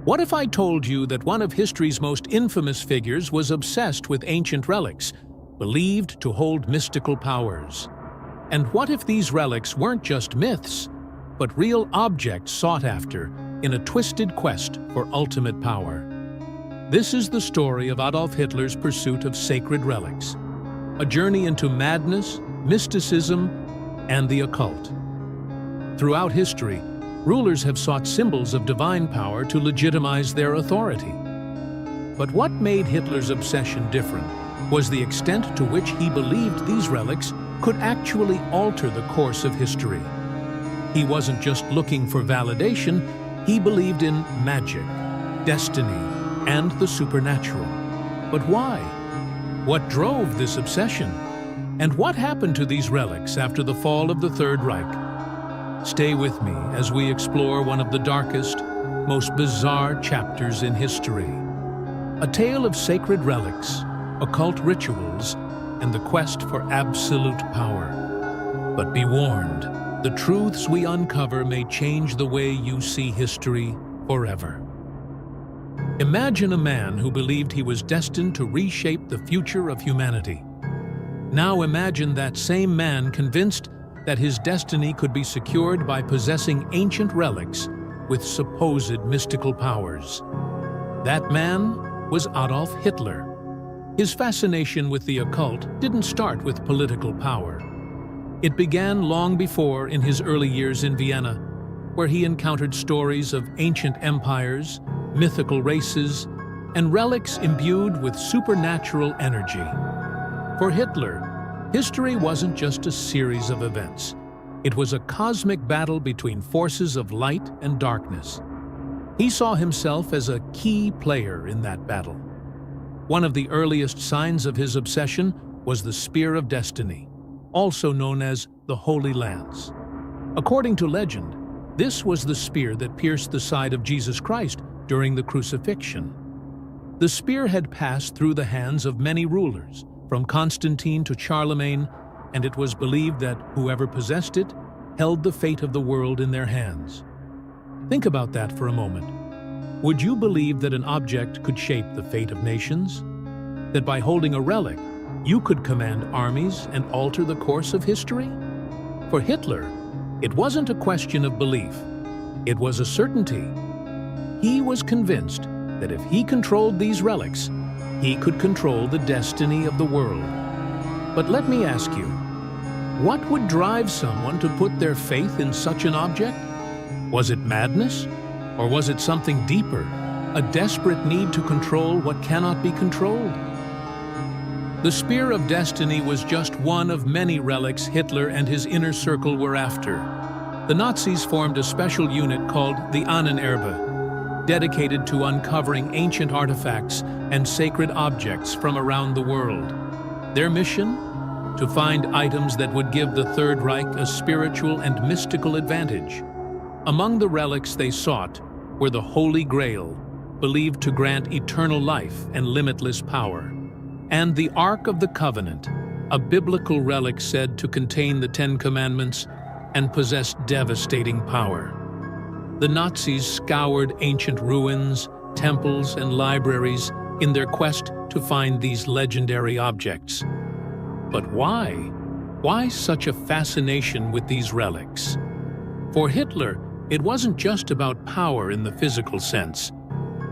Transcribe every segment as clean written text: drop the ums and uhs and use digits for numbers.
What if I told you that one of history's most infamous figures was obsessed with ancient relics, believed to hold mystical powers? And what if these relics weren't just myths, but real objects sought after in a twisted quest for ultimate power? This is the story of Adolf Hitler's pursuit of sacred relics, a journey into madness, mysticism, and the occult. Throughout history, rulers have sought symbols of divine power to legitimize their authority. But what made Hitler's obsession different was the extent to which he believed these relics could actually alter the course of history. He wasn't just looking for validation, he believed in magic, destiny, and the supernatural. But why? What drove this obsession? And what happened to these relics after the fall of the Third Reich? Stay with me as we explore one of the darkest, most bizarre chapters in history. A tale of sacred relics, occult rituals, and the quest for absolute power. But be warned, the truths we uncover may change the way you see history forever. Imagine a man who believed he was destined to reshape the future of humanity. Now imagine that same man convinced that his destiny could be secured by possessing ancient relics with supposed mystical powers. That man was Adolf Hitler. His fascination with the occult didn't start with political power. It began long before in his early years in Vienna, where he encountered stories of ancient empires, mythical races, and relics imbued with supernatural energy. For Hitler, history wasn't just a series of events. It was a cosmic battle between forces of light and darkness. He saw himself as a key player in that battle. One of the earliest signs of his obsession was the Spear of Destiny, also known as the Holy Lance. According to legend, this was the spear that pierced the side of Jesus Christ during the crucifixion. The spear had passed through the hands of many rulers, from Constantine to Charlemagne, and it was believed that whoever possessed it held the fate of the world in their hands. Think about that for a moment. Would you believe that an object could shape the fate of nations? That by holding a relic, you could command armies and alter the course of history? For Hitler, it wasn't a question of belief. It was a certainty. He was convinced that if he controlled these relics, he could control the destiny of the world. But let me ask you, what would drive someone to put their faith in such an object? Was it madness? Or was it something deeper, a desperate need to control what cannot be controlled? The Spear of Destiny was just one of many relics Hitler and his inner circle were after. The Nazis formed a special unit called the Ahnenerbe, dedicated to uncovering ancient artifacts and sacred objects from around the world. Their mission? To find items that would give the Third Reich a spiritual and mystical advantage. Among the relics they sought were the Holy Grail, believed to grant eternal life and limitless power, and the Ark of the Covenant, a biblical relic said to contain the Ten Commandments and possess devastating power. The Nazis scoured ancient ruins, temples, and libraries in their quest to find these legendary objects. But why? Why such a fascination with these relics? For Hitler, it wasn't just about power in the physical sense.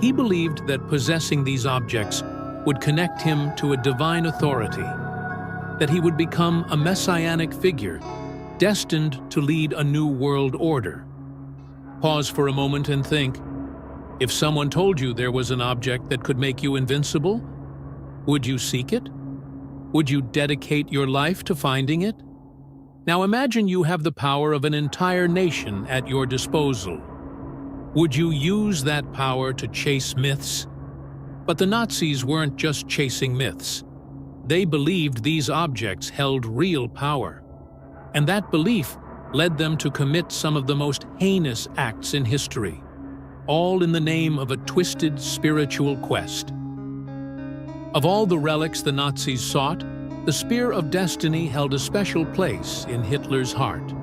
He believed that possessing these objects would connect him to a divine authority, that he would become a messianic figure, destined to lead a new world order. Pause for a moment and think, if someone told you there was an object that could make you invincible, would you seek it? Would you dedicate your life to finding it? Now imagine you have the power of an entire nation at your disposal. Would you use that power to chase myths? But the Nazis weren't just chasing myths. They believed these objects held real power. And that belief led them to commit some of the most heinous acts in history, all in the name of a twisted spiritual quest. Of all the relics the Nazis sought, the Spear of Destiny held a special place in Hitler's heart.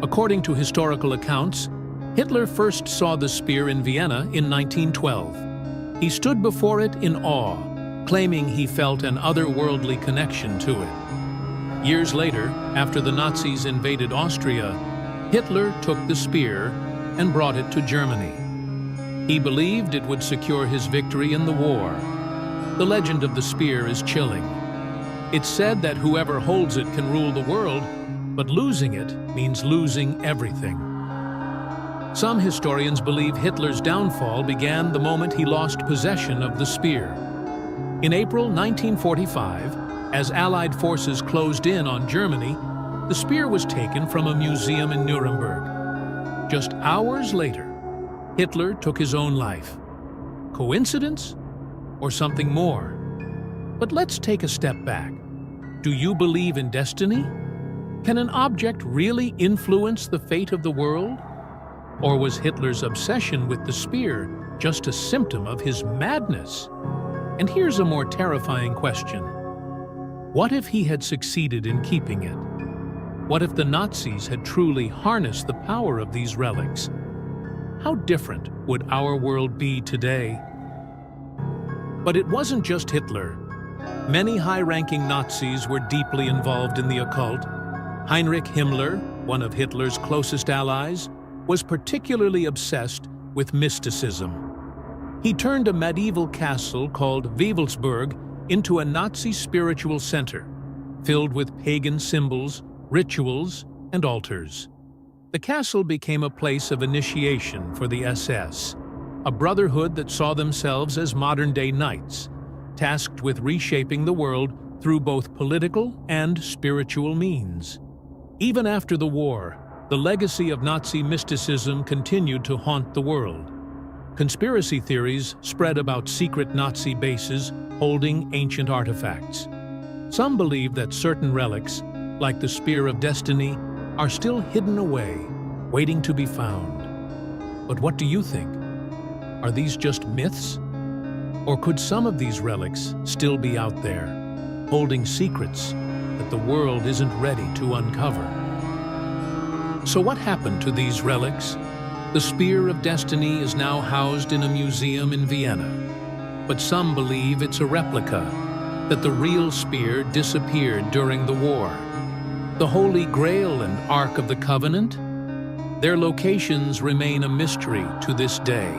According to historical accounts, Hitler first saw the spear in Vienna in 1912. He stood before it in awe, claiming he felt an otherworldly connection to it. Years later, after the Nazis invaded Austria, Hitler took the spear and brought it to Germany. He believed it would secure his victory in the war. The legend of the spear is chilling. It's said that whoever holds it can rule the world, but losing it means losing everything. Some historians believe Hitler's downfall began the moment he lost possession of the spear. In April 1945, as Allied forces closed in on Germany, the spear was taken from a museum in Nuremberg. Just hours later, Hitler took his own life. Coincidence? Or something more? But let's take a step back. Do you believe in destiny? Can an object really influence the fate of the world? Or was Hitler's obsession with the spear just a symptom of his madness? And here's a more terrifying question. What if he had succeeded in keeping it? What if the Nazis had truly harnessed the power of these relics? How different would our world be today? But it wasn't just Hitler. Many high-ranking Nazis were deeply involved in the occult. Heinrich Himmler, one of Hitler's closest allies, was particularly obsessed with mysticism. He turned a medieval castle called Wewelsburg into a Nazi spiritual center, filled with pagan symbols, rituals, and altars. The castle became a place of initiation for the SS, a brotherhood that saw themselves as modern-day knights, tasked with reshaping the world through both political and spiritual means. Even after the war, the legacy of Nazi mysticism continued to haunt the world. Conspiracy theories spread about secret Nazi bases holding ancient artifacts. Some believe that certain relics, like the Spear of Destiny, are still hidden away, waiting to be found. But what do you think? Are these just myths? Or could some of these relics still be out there, holding secrets that the world isn't ready to uncover? So what happened to these relics? The Spear of Destiny is now housed in a museum in Vienna. But some believe it's a replica, that the real spear disappeared during the war. The Holy Grail and Ark of the Covenant? Their locations remain a mystery to this day.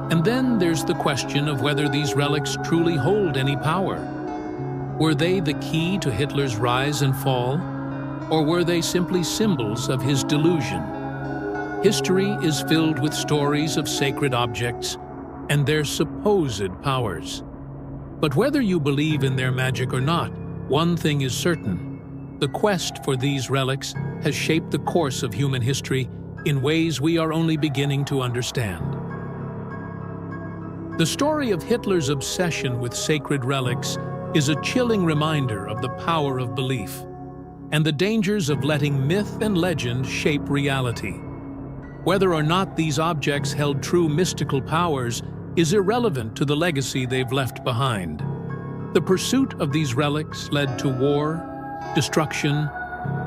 And then there's the question of whether these relics truly hold any power. Were they the key to Hitler's rise and fall? Or were they simply symbols of his delusion? History is filled with stories of sacred objects and their supposed powers. But whether you believe in their magic or not, one thing is certain. The quest for these relics has shaped the course of human history in ways we are only beginning to understand. The story of Hitler's obsession with sacred relics is a chilling reminder of the power of belief and the dangers of letting myth and legend shape reality. Whether or not these objects held true mystical powers is irrelevant to the legacy they've left behind. The pursuit of these relics led to war, destruction,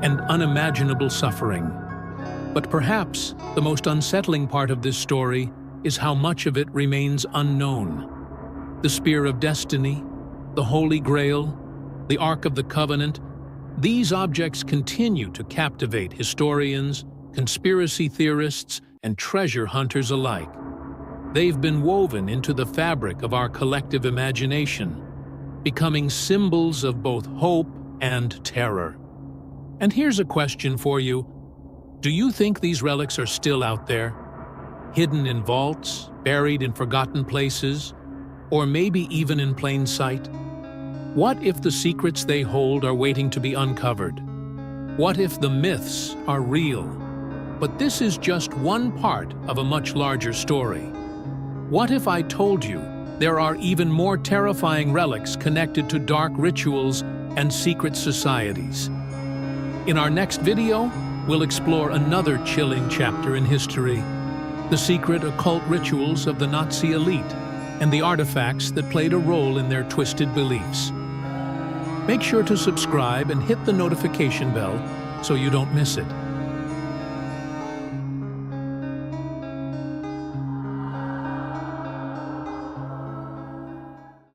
and unimaginable suffering. But perhaps the most unsettling part of this story is how much of it remains unknown. The Spear of Destiny, the Holy Grail, the Ark of the Covenant, these objects continue to captivate historians, conspiracy theorists, and treasure hunters alike. They've been woven into the fabric of our collective imagination, becoming symbols of both hope and terror. And here's a question for you. Do you think these relics are still out there? Hidden in vaults, buried in forgotten places, or maybe even in plain sight? What if the secrets they hold are waiting to be uncovered? What if the myths are real? But this is just one part of a much larger story. What if I told you there are even more terrifying relics connected to dark rituals and secret societies? In our next video, we'll explore another chilling chapter in history, the secret occult rituals of the Nazi elite and the artifacts that played a role in their twisted beliefs. Make sure to subscribe and hit the notification bell so you don't miss it.